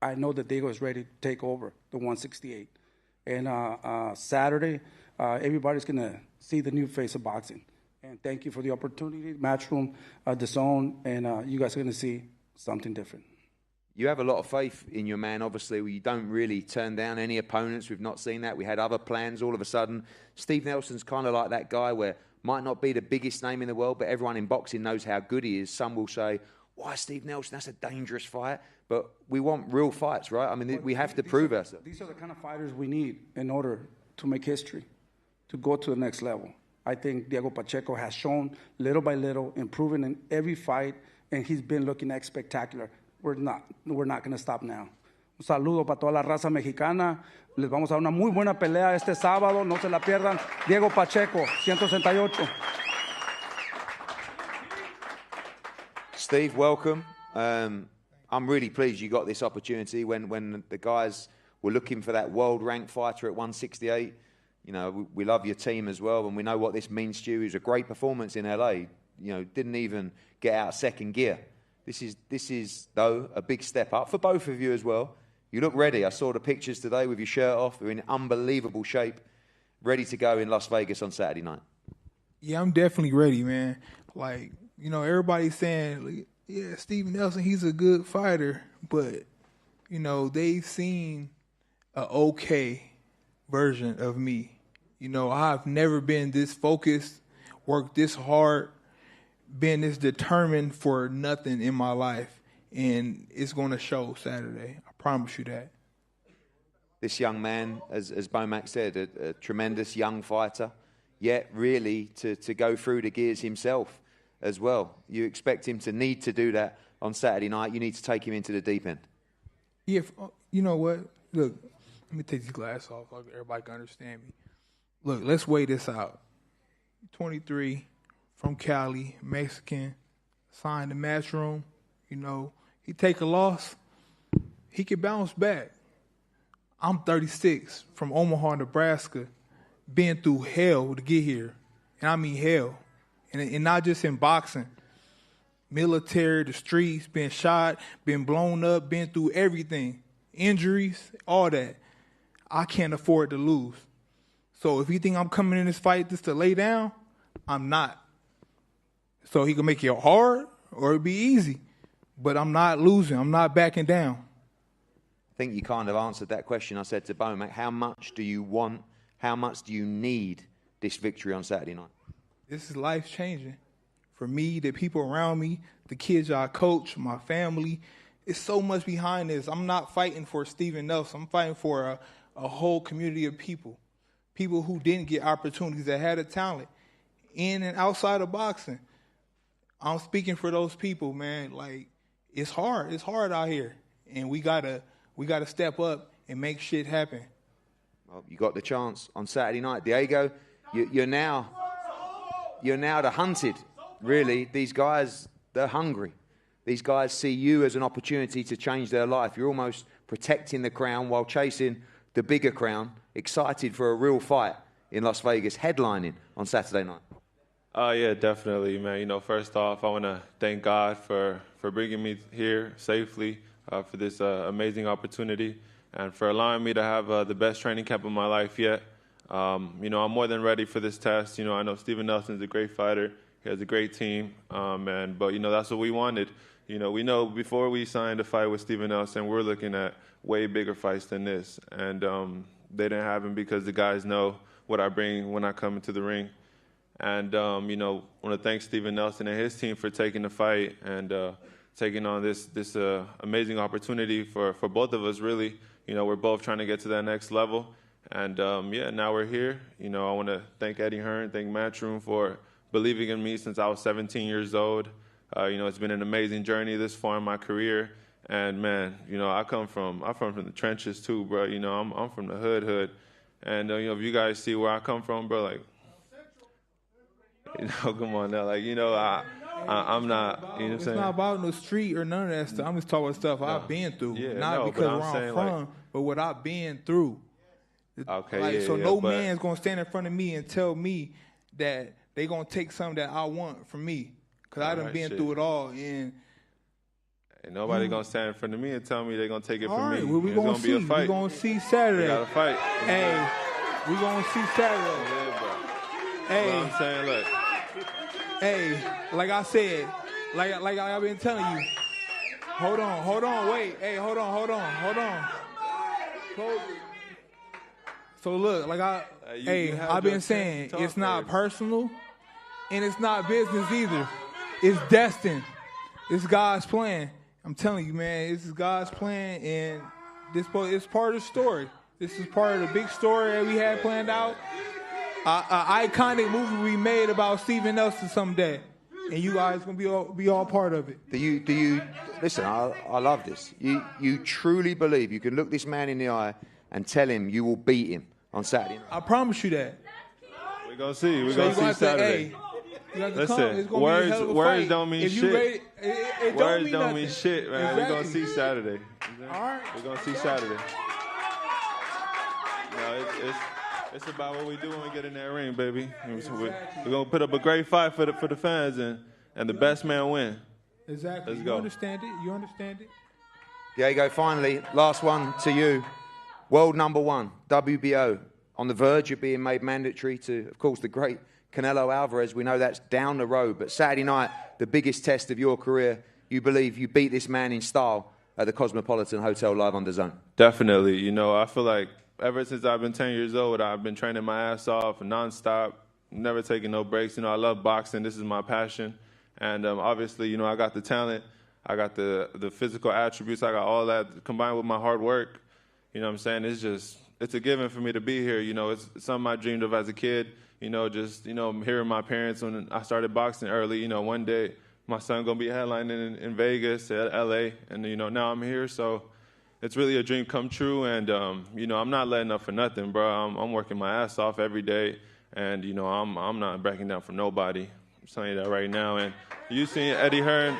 I know that Diego is ready to take over the 168. And Saturday, everybody's going to see the new face of boxing. And thank you for the opportunity, Matchroom, DAZN, and you guys are going to see something different. You have a lot of faith in your man, obviously. You don't really turn down any opponents. We've not seen that. We had other plans all of a sudden. Steve Nelson's kind of like that guy where might not be the biggest name in the world, but everyone in boxing knows how good he is. Some will say, why Steve Nelson? That's a dangerous fight. But we want real fights, right? I mean, we have to prove ourselves. These are the kind of fighters we need in order to make history, to go to the next level. I think Diego Pacheco has shown little by little, improving in every fight, and he's been looking spectacular. We're not going to stop now. Un saludo para toda la raza mexicana. Les vamos a dar una muy buena pelea este sábado. No se la pierdan. Diego Pacheco, 168. Steve, welcome. I'm really pleased you got this opportunity when the guys were looking for that world-ranked fighter at 168. You know, we love your team as well, and we know what this means to you. It was a great performance in LA. You know, didn't even get out of second gear. This is though a big step up for both of you as well. You look ready. I saw the pictures today with your shirt off. You're in unbelievable shape, ready to go in Las Vegas on Saturday night. Yeah, I'm definitely ready, man. Like, you know, everybody's saying, yeah, Steven Nelson, he's a good fighter, but, you know, they've seen an okay version of me. You know, I've never been this focused, worked this hard, been this determined for nothing in my life, and it's going to show Saturday. I promise you that. This young man, as Bomac said, a tremendous young fighter, yet really to go through the gears himself as well. You expect him to need to do that on Saturday night. You need to take him into the deep end. Yeah, you know what? Look, let me take these glasses off so everybody can understand me. Look, let's weigh this out. 23, from Cali, Mexican, signed the Matchroom. You know, he take a loss, he can bounce back. I'm 36, from Omaha, Nebraska, been through hell to get here. And I mean hell. And not just in boxing. Military, the streets, been shot, been blown up, been through everything. Injuries, all that. I can't afford to lose. So if you think I'm coming in this fight just to lay down, I'm not. So he can make it hard or it'll be easy. But I'm not losing. I'm not backing down. I think you kind of answered that question I said to Bomac. How much do you want, how much do you need this victory on Saturday night? This is life-changing. For me, the people around me, the kids I coach, my family, it's so much behind this. I'm not fighting for Steven Nelson. I'm fighting for a whole community of people. People who didn't get opportunities, that had a talent in and outside of boxing. I'm speaking for those people, man. Like, it's hard. It's hard out here. And we gotta step up and make shit happen. Well, you got the chance on Saturday night. Diego, you're now the hunted, really. These guys, they're hungry. These guys see you as an opportunity to change their life. You're almost protecting the crown while chasing the bigger crown, excited for a real fight in Las Vegas, headlining on Saturday night. Yeah, definitely, man. You know, first off, I want to thank God for bringing me here safely, for this amazing opportunity, and for allowing me to have the best training camp of my life yet. You know, I'm more than ready for this test. You know, I know Steven Nelson's a great fighter. He has a great team, but, you know, that's what we wanted. You know, we know before we signed a fight with Steven Nelson, we're looking at way bigger fights than this. And they didn't have him because the guys know what I bring when I come into the ring. And, you know, I want to thank Steven Nelson and his team for taking the fight and taking on this amazing opportunity for both of us, really. You know, we're both trying to get to that next level. And, yeah, now we're here. You know, I want to thank Eddie Hearn, thank Matchroom for believing in me since I was 17 years old. You know, it's been an amazing journey this far in my career. And, man, you know, I'm from the trenches too, bro. You know, I'm from the hood. And, you know, if you guys see where I come from, bro, like, you know, come on now. Like, you know, I'm not, you know what I'm saying? It's not about no street or none of that stuff. I'm just talking about stuff I've been through. Yeah, not because where I'm from, but what I've been through. Okay, like, yeah, so yeah, no but man's going to stand in front of me and tell me that they going to take something that I want from me. Because I done been through it all. And ain't nobody going to stand in front of me and tell me they're going to take it all from right, me. well, we It's going going to to be see. a fight. We going to see Saturday. We got to fight. Hey, we going to see Saturday. Yeah, bro. Hey, Well, I'm saying, look. Hey, like I said, like I've been telling you. Hold on, wait. Hey, hold on. So look, like I've been saying, it's not personal and it's not business either. It's destined. It's God's plan. I'm telling you, man, this is God's plan, and it's part of the story. This is part of the big story that we had planned out. iconic movie we made about Steven Nelson someday, and you guys gonna be all part of it. Do you listen? I love this. You truly believe you can look this man in the eye and tell him you will beat him on Saturday night? I promise you that. We're gonna see. We're gonna see Saturday. Listen, words don't mean shit. Words don't mean shit, man. Exactly. We're gonna see Saturday. All right. We're gonna see Saturday. No, it's about what we do when we get in that ring, baby. We're gonna put up a great fight for the fans, and the best man win. Exactly. Let's go. You understand it? You understand it? Diego, finally, last one to you. World number one, WBO, on the verge of being made mandatory to, of course, the great Canelo Alvarez. We know that's down the road, but Saturday night, the biggest test of your career, you believe you beat this man in style at the Cosmopolitan Hotel live on DAZN. Definitely. You know, I feel like ever since I've been 10 years old, I've been training my ass off nonstop, never taking no breaks. You know, I love boxing. This is my passion. And obviously, you know, I got the talent. I got the physical attributes. I got all that combined with my hard work. You know what I'm saying? It's a given for me to be here. You know, it's something I dreamed of as a kid. You know, just, you know, hearing my parents when I started boxing early, you know, one day my son going to be headlining in Vegas, LA, and, you know, now I'm here. So it's really a dream come true. And, you know, I'm not letting up for nothing, bro. I'm working my ass off every day. And, you know, I'm not backing down for nobody. I'm telling you that right now. And you seen Eddie Hearn,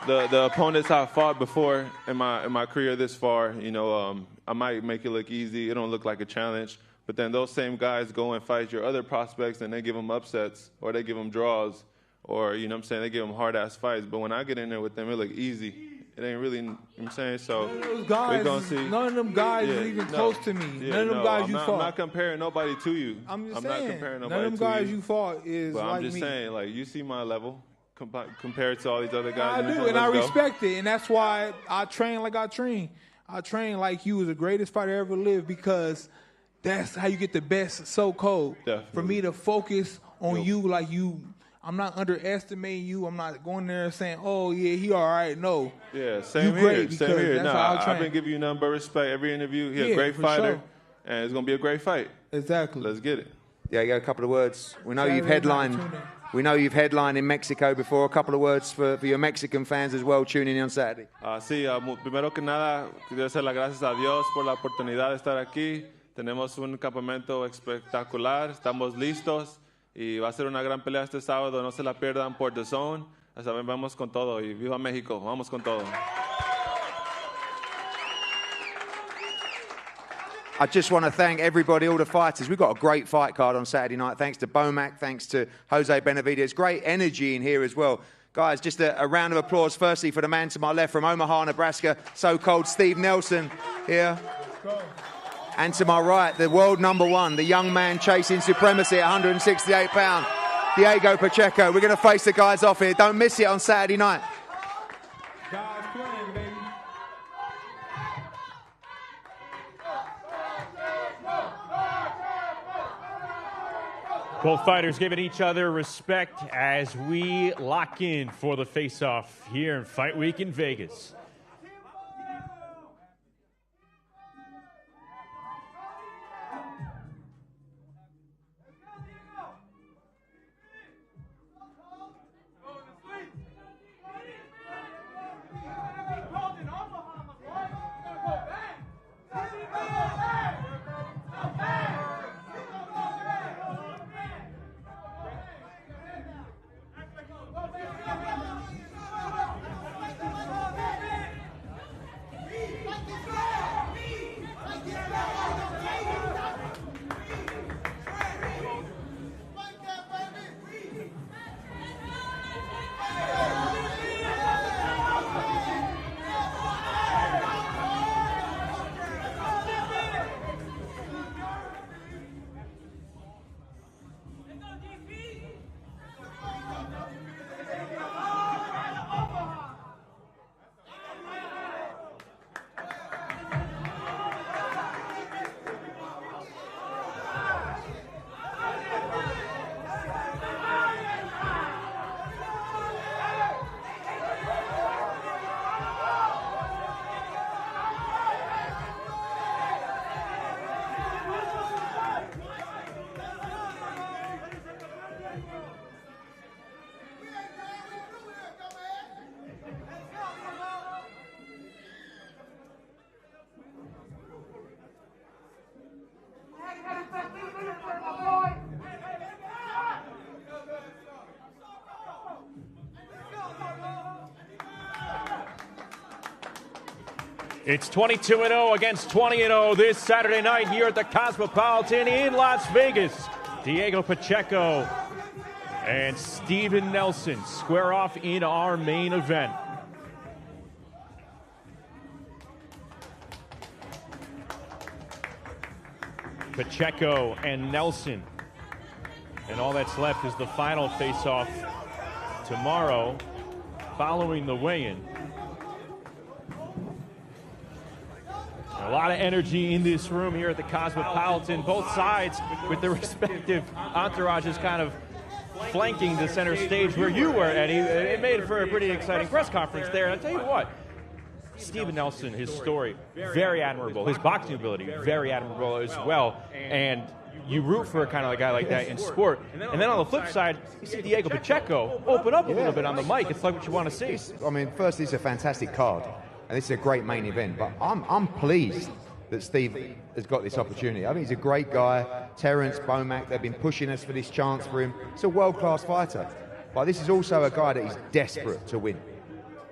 the opponents I've fought before in my career this far, you know, I might make it look easy. It don't look like a challenge. But then those same guys go and fight your other prospects and they give them upsets or they give them draws or, you know what I'm saying, they give them hard-ass fights. But when I get in there with them, it look easy. It ain't really, you know what I'm saying? So None of them guys is even close to me. Yeah, none of them guys you fought. I'm not comparing nobody to you. I'm just not saying. comparing nobody None of them to guys you fought is but like I'm just me. saying, like, you see my level compared to all these other guys. I do, and I respect it, and that's why I train like I train. I train like you was the greatest fighter ever lived because that's how you get the best so-called. For me to focus on you like you, I'm not underestimating you. I'm not going there and saying, oh, yeah, he all right. No. Yeah, same here. Same here. No, I've been giving you nothing but respect. Every interview, he's a great fighter, and it's going to be a great fight. Exactly. Let's get it. Yeah, you got a couple of words. We know you've headlined in Mexico before. A couple of words for your Mexican fans as well tuning in on Saturday. Sí, primero que nada, quiero hacer las gracias a Dios por la oportunidad de estar aquí. Tenemos un campamento espectacular, estamos listos y va a ser una gran pelea este sábado. No se la pierdan por DAZN. Hasta vamos con todo y viva México. Vamos con todo. I just want to thank everybody, all the fighters. We've got a great fight card on Saturday night. Thanks to Bomac, thanks to Jose Benavidez. Great energy in here as well. Guys, just a round of applause firstly for the man to my left from Omaha, Nebraska, so-called Steve Nelson here. And to my right, the world number one, the young man chasing supremacy at 168 pounds, Diego Pacheco. We're going to face the guys off here. Don't miss it on Saturday night. Both fighters giving each other respect as we lock in for the face-off here in Fight Week in Vegas. It's 22-0 against 20-0 this Saturday night here at the Cosmopolitan in Las Vegas. Diego Pacheco and Steven Nelson square off in our main event. Pacheco and Nelson. And all that's left is the final face-off tomorrow following the weigh-in. A lot of energy in this room here at the Cosmopolitan. Both sides with their respective entourages kind of flanking the center stage where you were, Eddie. It made for a pretty exciting press conference there. And I'll tell you what, Steven Nelson, his story, very admirable. His boxing ability, very admirable as well. And you root for a kind of a guy like that in sport. And then on the flip side, you see Diego Pacheco open up a little bit on the mic. It's like what you want to see. I mean, firstly, it's a fantastic card. And this is a great main event, but I'm pleased that Steve has got this opportunity. I think he's a great guy. Terence, Bomac, they've been pushing us for this chance for him. It's a world-class fighter. But this is also a guy that is desperate to win.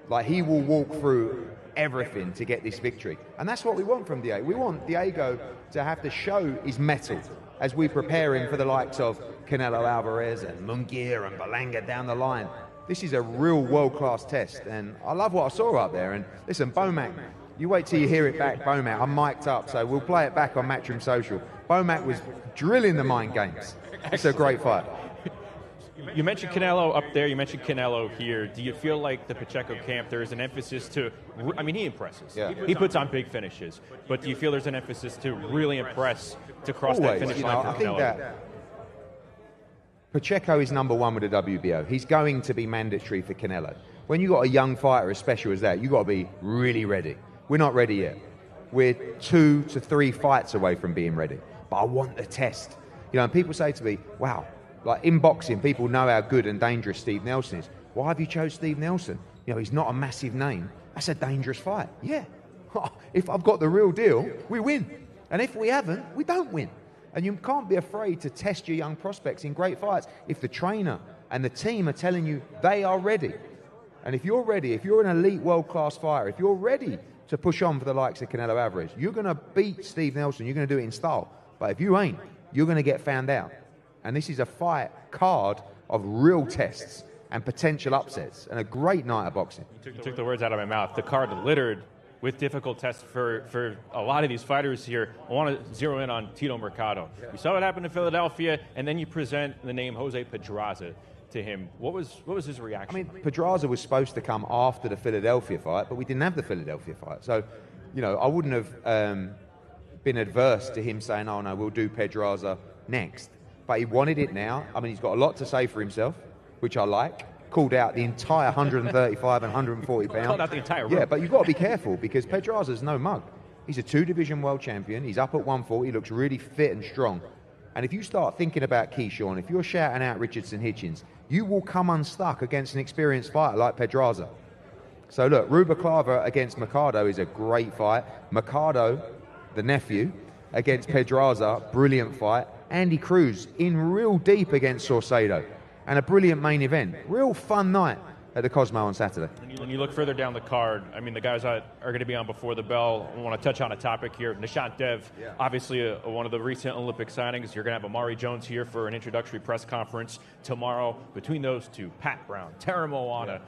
Like, he will walk through everything to get this victory. And that's what we want from Diego. We want Diego to have to show his mettle as we prepare him for the likes of Canelo Alvarez and Munguia and Berlanga down the line. This is a real world-class test, and I love what I saw up there. And listen, Bomac, you wait till you hear it back, Bomac. I'm mic'd up, so we'll play it back on Matchroom Social. Bomac was drilling the mind games. It's a great fight. You mentioned Canelo up there. You mentioned Canelo here. Do you feel like the Pacheco camp, there is an emphasis to, I mean, he impresses. Yeah. He puts on big finishes. But do you feel there's an emphasis to really impress to cross that finish line for I think Canelo? that Pacheco is number one with the WBO. He's going to be mandatory for Canelo. When you've got a young fighter as special as that, you've got to be really ready. We're not ready yet. We're 2 to 3 fights away from being ready. But I want the test. You know, and people say to me, wow, like in boxing, people know how good and dangerous Steve Nelson is. Why have you chose Steve Nelson? You know, he's not a massive name. That's a dangerous fight. Yeah. If I've got the real deal, we win. And if we haven't, we don't win. And you can't be afraid to test your young prospects in great fights if the trainer and the team are telling you they are ready. And if you're ready, if you're an elite world-class fighter, if you're ready to push on for the likes of Canelo Alvarez, you're going to beat Steve Nelson. You're going to do it in style. But if you ain't, you're going to get found out. And this is a fight card of real tests and potential upsets and a great night of boxing. You took the words out of my mouth. The card littered with difficult tests for a lot of these fighters here. I want to zero in on Tito Mercado. We saw what happened in Philadelphia, and then you present the name Jose Pedraza to him. What was his reaction? I mean, Pedraza was supposed to come after the Philadelphia fight, but we didn't have the Philadelphia fight. So, you know, I wouldn't have been adverse to him saying, oh, no, we'll do Pedraza next. But he wanted it now. I mean, he's got a lot to say for himself, which I like. Called out the entire 135 and 140 pounds. Called out the entire room. Yeah, but you've got to be careful because Pedraza's no mug. He's a 2-division world champion. He's up at 140. He looks really fit and strong. And if you start thinking about Keyshawn, if you're shouting out Richardson Hitchens, you will come unstuck against an experienced fighter like Pedraza. So look, Rubalcaba against Mercado is a great fight. Mercado, the nephew, against Pedraza, brilliant fight. Andy Cruz in real deep against Saucedo. And a brilliant main event. Real fun night at the Cosmo on Saturday. When you look further down the card, I mean, the guys that are going to be on before the bell, I want to touch on a topic here. Nishant Dev, obviously one of the recent Olympic signings. You're going to have Amari Jones here for an introductory press conference tomorrow. Between those two, Pat Brown, Tara Moana.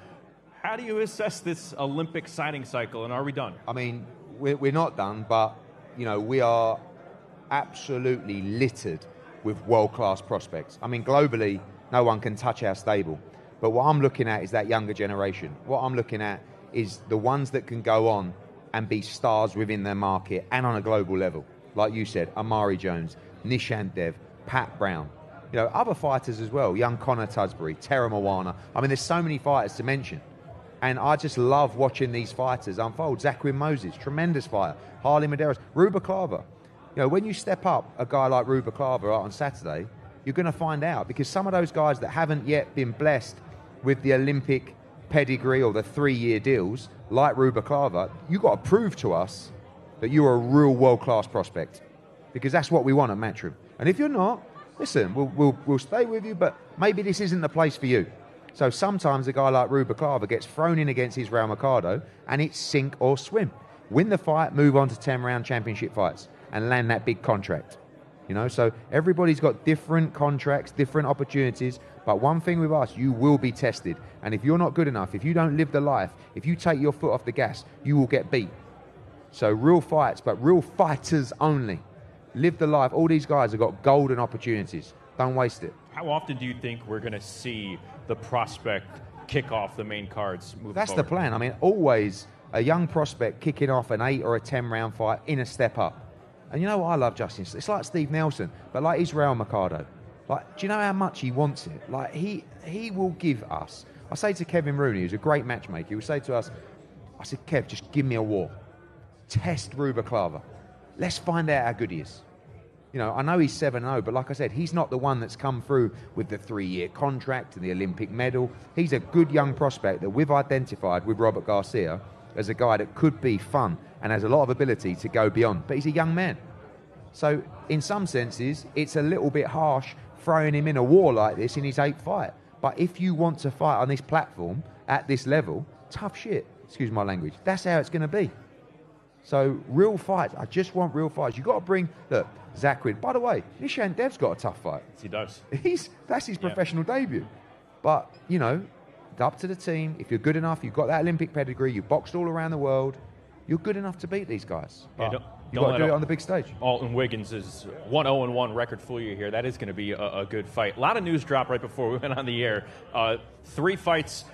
How do you assess this Olympic signing cycle, and are we done? I mean, we're not done, but, you know, we are absolutely littered with world-class prospects. I mean, globally, no one can touch our stable. But what I'm looking at is that younger generation. What I'm looking at is the ones that can go on and be stars within their market and on a global level. Like you said, Amari Jones, Nishant Dev, Pat Brown. You know, other fighters as well, young Connor Tusbury, Tara Moana. I mean, there's so many fighters to mention. And I just love watching these fighters unfold. Zachary Moses, tremendous fighter. Harley Medeiros, Rubalcaba. You know, when you step up a guy like Rubalcaba on Saturday, you're going to find out, because some of those guys that haven't yet been blessed with the Olympic pedigree or the 3-year deals, like Rubalcaba, you've got to prove to us that you're a real world-class prospect, because that's what we want at Matchroom. And if you're not, listen, we'll stay with you, but maybe this isn't the place for you. So sometimes a guy like Rubalcaba gets thrown in against Israel Mercado, and it's sink or swim. win the fight, move on to 10-round championship fights and land that big contract. You know, so everybody's got different contracts, different opportunities, but one thing with us, you will be tested. And if you're not good enough, if you don't live the life, if you take your foot off the gas, you will get beat. So real fights, but real fighters only. Live the life. All these guys have got golden opportunities. Don't waste it. How often do you think we're going to see the prospect kick off the main cards moving That's forward? the plan. I mean, always a young prospect kicking off an 8 or a 10-round fight in a step up. And you know what I love, Justin? It's like Steve Nelson, but like Israel Mercado. Like, do you know how much he wants it? Like, he will give us. I say to Kevin Rooney, who's a great matchmaker, he will say to us, I said, Kev, just give me a war. Test Rubalcava. Let's find out how good he is. You know, I know he's 7-0, but like I said, he's not the one that's come through with the 3-year contract and the Olympic medal. He's a good young prospect that we've identified with Robert Garcia as a guy that could be fun and has a lot of ability to go beyond. But he's a young man. So in some senses, it's a little bit harsh throwing him in a war like this in his 8th fight. But if you want to fight on this platform at this level, tough shit, excuse my language, that's how it's going to be. So real fights, I just want real fights. You've got to bring, look, Zachary. By the way, Nishan Dev's got a tough fight. Yes, he does. That's his professional debut. But, you know, it's up to the team. If you're good enough, you've got that Olympic pedigree, you've boxed all around the world, you're good enough to beat these guys. Yeah, You've got to do it on the big stage. Alton Wiggins is 1-0-1 record for you here. That is going to be a good fight. A lot of news dropped right before we went on the air. 3 fights,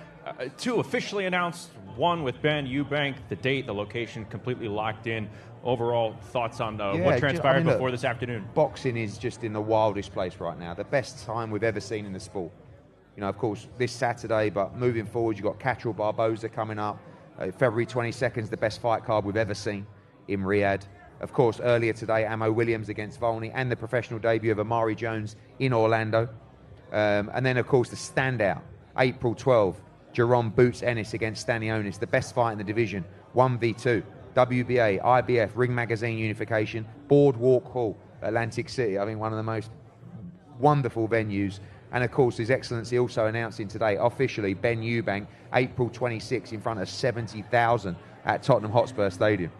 2 officially announced, 1 with Ben Eubank. The date, the location completely locked in. Overall thoughts on what transpired before this afternoon? Boxing is just in the wildest place right now. The best time we've ever seen in the sport. You know, of course, this Saturday, but moving forward, you've got Catril Barboza coming up. February 22nd is the best fight card we've ever seen in Riyadh. Of course, earlier today, Amo Williams against Volney and the professional debut of Amari Jones in Orlando. And then, of course, the standout, April 12, Jerome Boots Ennis against Stanionis, the best fight in the division, 1v2. WBA, IBF, Ring Magazine unification, Boardwalk Hall, Atlantic City. I mean, one of the most wonderful venues. And of course, His Excellency also announcing today, officially, Ben Eubank, April 26 in front of 70,000 at Tottenham Hotspur Stadium.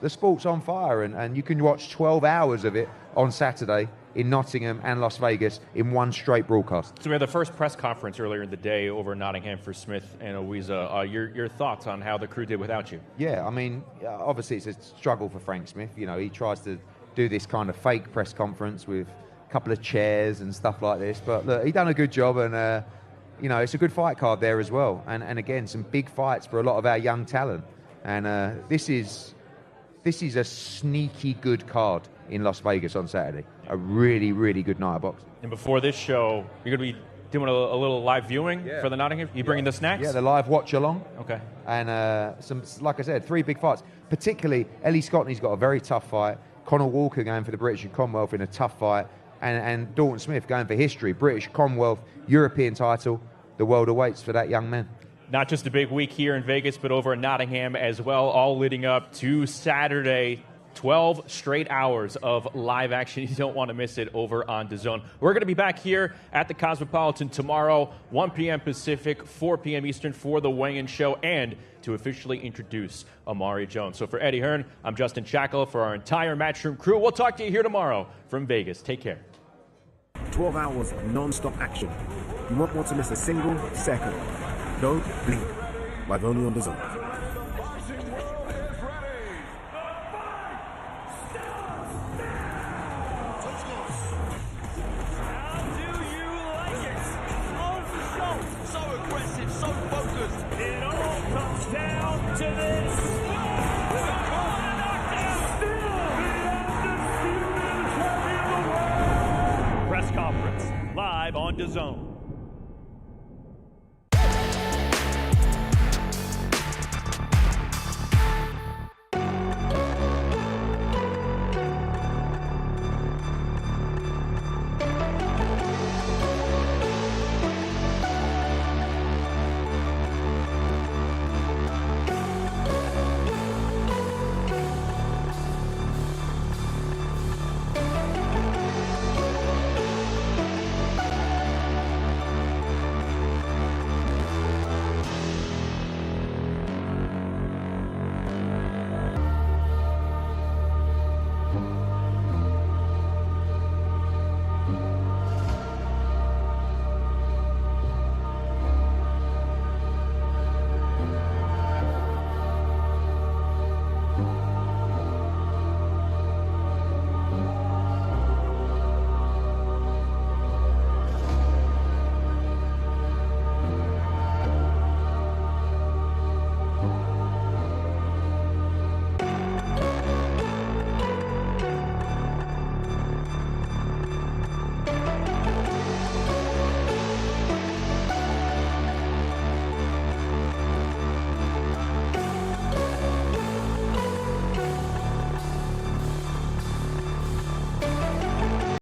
The sport's on fire, and you can watch 12 hours of it on Saturday in Nottingham and Las Vegas in one straight broadcast. So we had the first press conference earlier in the day over in Nottingham for Smith and Owiza. Your thoughts on how the crew did without you? Yeah, I mean, obviously it's a struggle for Frank Smith. You know, he tries to do this kind of fake press conference with a couple of chairs and stuff like this. But look, he done a good job, and you know, it's a good fight card there as well. And again, some big fights for a lot of our young talent. And this is a sneaky good card in Las Vegas on Saturday. A really, really good night of boxing. And before this show, you're going to be doing a little live viewing for the Nottingham? You bringing the snacks? Yeah, the live watch along. Okay. And some, like I said, 3 big fights. Particularly, Ellie Scotney's got a very tough fight. Conor Walker going for the British and Commonwealth in a tough fight. And Dalton Smith going for history. British, Commonwealth, European title. The world awaits for that young man. Not just a big week here in Vegas, but over in Nottingham as well, all leading up to Saturday. 12 straight hours of live action. You don't want to miss it over on DAZN. We're going to be back here at the Cosmopolitan tomorrow, 1 p.m. Pacific, 4 p.m. Eastern for the weigh-in show and to officially introduce Amari Jones. So for Eddie Hearn, I'm Justin Shackle. For our entire Matchroom crew, we'll talk to you here tomorrow from Vegas. Take care. 12 hours of non-stop action. You won't want to miss a single second. Don't blink. Live only on DAZN. Press conference live on DAZN.